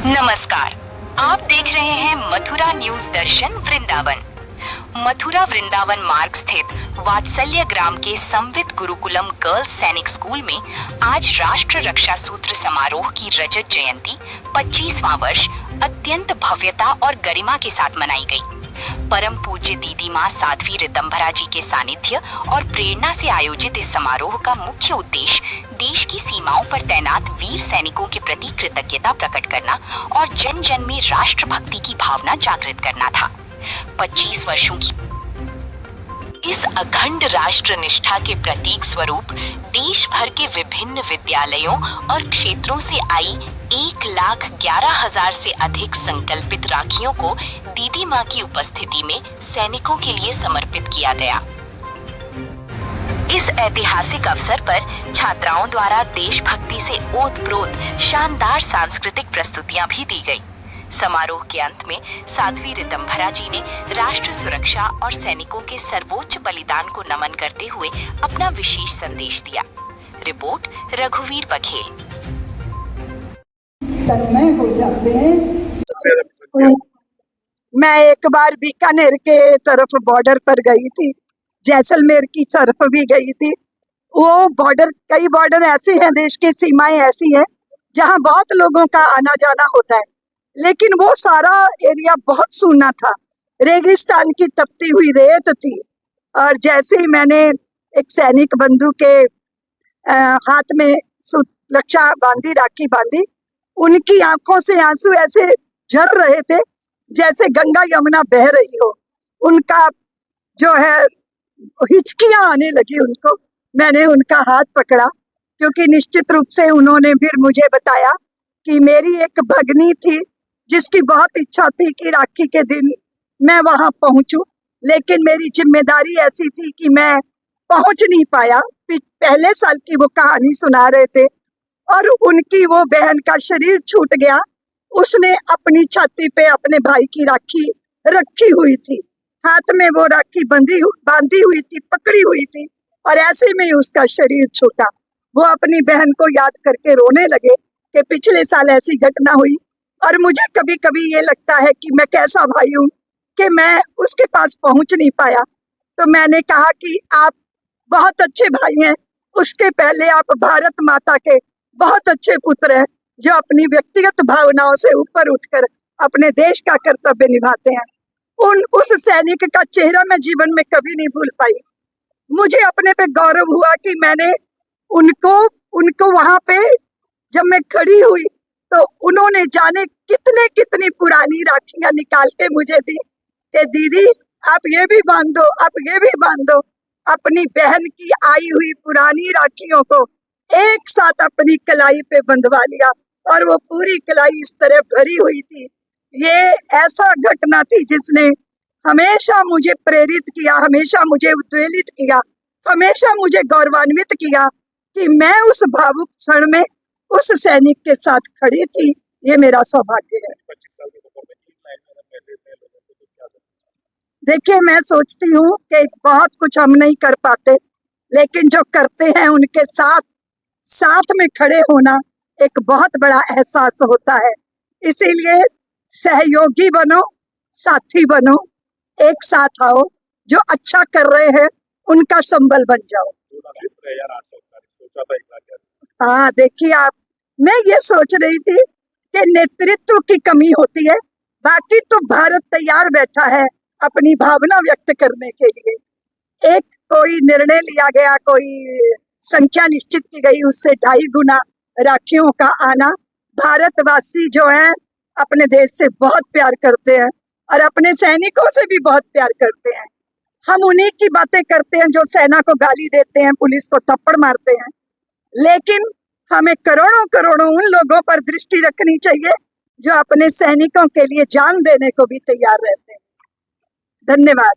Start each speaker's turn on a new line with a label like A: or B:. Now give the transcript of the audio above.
A: नमस्कार, आप देख रहे हैं मथुरा न्यूज दर्शन वृंदावन। मथुरा वृंदावन मार्ग स्थित वात्सल्य ग्राम के संवित गुरुकुलम गर्ल्स सैनिक स्कूल में आज राष्ट्र रक्षा सूत्र समारोह की रजत जयंती 25वां वर्ष अत्यंत भव्यता और गरिमा के साथ मनाई गई। परम पूज्य दीदी माँ साध्वी ऋतंभरा जी के सानिध्य और प्रेरणा से आयोजित इस समारोह का मुख्य उद्देश्य देश की सीमाओं पर तैनात वीर सैनिकों के प्रति कृतज्ञता प्रकट करना और जन जन में राष्ट्रभक्ति की भावना जागृत करना था। 25 वर्षों की इस अखंड राष्ट्र निष्ठा के प्रतीक स्वरूप देश भर के विभिन्न विद्यालयों और क्षेत्रों से आई 1,11,000 से अधिक संकल्पित राखियों को दीदी माँ की उपस्थिति में सैनिकों के लिए समर्पित किया गया। इस ऐतिहासिक अवसर पर छात्राओं द्वारा देशभक्ति से ओतप्रोत शानदार सांस्कृतिक प्रस्तुतियां भी दी गई। समारोह के अंत में साध्वी ऋतंभरा जी ने राष्ट्र सुरक्षा और सैनिकों के सर्वोच्च बलिदान को नमन करते हुए अपना विशेष संदेश दिया। रिपोर्ट रघुवीर बघेल।
B: तन्मय हो जाते हैं। मैं एक बार बीकानेर के तरफ बॉर्डर पर गई थी, जैसलमेर की तरफ भी गई थी। वो बॉर्डर, कई बॉर्डर ऐसे हैं, देश की सीमाएं ऐसी हैं जहां बहुत लोगों का आना जाना होता है, लेकिन वो सारा एरिया बहुत सूना था, रेगिस्तान की तपती हुई रेत थी। और जैसे ही मैंने एक सैनिक बंधु के हाथ में रक्षा बांधी, राखी बांधी, उनकी आंखों से आंसू ऐसे झर रहे थे जैसे गंगा यमुना बह रही हो। उनका जो है हिचकियां आने लगी उनको। मैंने उनका हाथ पकड़ा, क्योंकि निश्चित रूप से उन्होंने फिर मुझे बताया कि मेरी एक भगनी थी जिसकी बहुत इच्छा थी कि राखी के दिन मैं वहां पहुंचूं, लेकिन मेरी जिम्मेदारी ऐसी थी कि मैं पहुंच नहीं पाया। पहले साल की वो कहानी सुना रहे थे और उनकी वो बहन का शरीर छूट गया। उसने अपनी छाती पे अपने भाई की राखी रखी हुई थी, हाथ में वो राखी बांधी हुई थी, पकड़ी हुई थी, और ऐसे में उसका शरीर छूटा। वो अपनी बहन को याद करके रोने लगे कि पिछले साल ऐसी घटना हुई। और मुझे कभी कभी ये लगता है कि मैं कैसा भाई हूँ कि मैं उसके पास पहुंच नहीं पाया। तो मैंने कहा कि आप बहुत अच्छे भाई हैं, उसके पहले आप भारत माता के बहुत अच्छे पुत्र हैं, जो अपनी व्यक्तिगत भावनाओं से ऊपर उठकर अपने देश का कर्तव्य निभाते हैं। उस सैनिक का चेहरा मैं जीवन में कभी नहीं भूल पाई। मुझे अपने पे गौरव हुआ कि मैंने उनको वहां पे जब मैं खड़ी हुई तो उन्होंने जाने कितनी पुरानी राखियां निकाल के मुझे दी कि दीदी आप ये भी बांध दो, आप ये भी बांध दो। अपनी बहन की आई हुई पुरानी राखियों को एक साथ अपनी कलाई पे बंधवा लिया, और वो पूरी कलाई इस तरह भरी हुई थी। ये ऐसा घटना थी जिसने हमेशा मुझे प्रेरित किया, हमेशा मुझे उद्वेलित किया, हमेशा मुझे गौरवान्वित किया कि मैं उस भावुक क्षण में उस सैनिक के साथ खड़ी थी। ये मेरा सौभाग्य है। देखिए, मैं सोचती हूँ कि बहुत कुछ हम नहीं कर पाते, लेकिन जो करते हैं उनके साथ में खड़े होना एक बहुत बड़ा एहसास होता है। इसीलिए सहयोगी बनो, साथी बनो, एक साथ आओ, जो अच्छा कर रहे हैं उनका संबल बन जाओ। हाँ, देखिए आप, मैं ये सोच रही थी कि नेतृत्व की कमी होती है, बाकी तो भारत तैयार बैठा है अपनी भावना व्यक्त करने के लिए। एक कोई निर्णय लिया गया, कोई संख्या निश्चित की गई, उससे 2.5 गुना राखियों का आना। भारतवासी जो हैं अपने देश से बहुत प्यार करते हैं और अपने सैनिकों से भी बहुत प्यार करते हैं। हम उन्हीं की बातें करते हैं जो सेना को गाली देते हैं, पुलिस को थप्पड़ मारते हैं, लेकिन हमें करोड़ों उन लोगों पर दृष्टि रखनी चाहिए जो अपने सैनिकों के लिए जान देने को भी तैयार रहते हैं। धन्यवाद।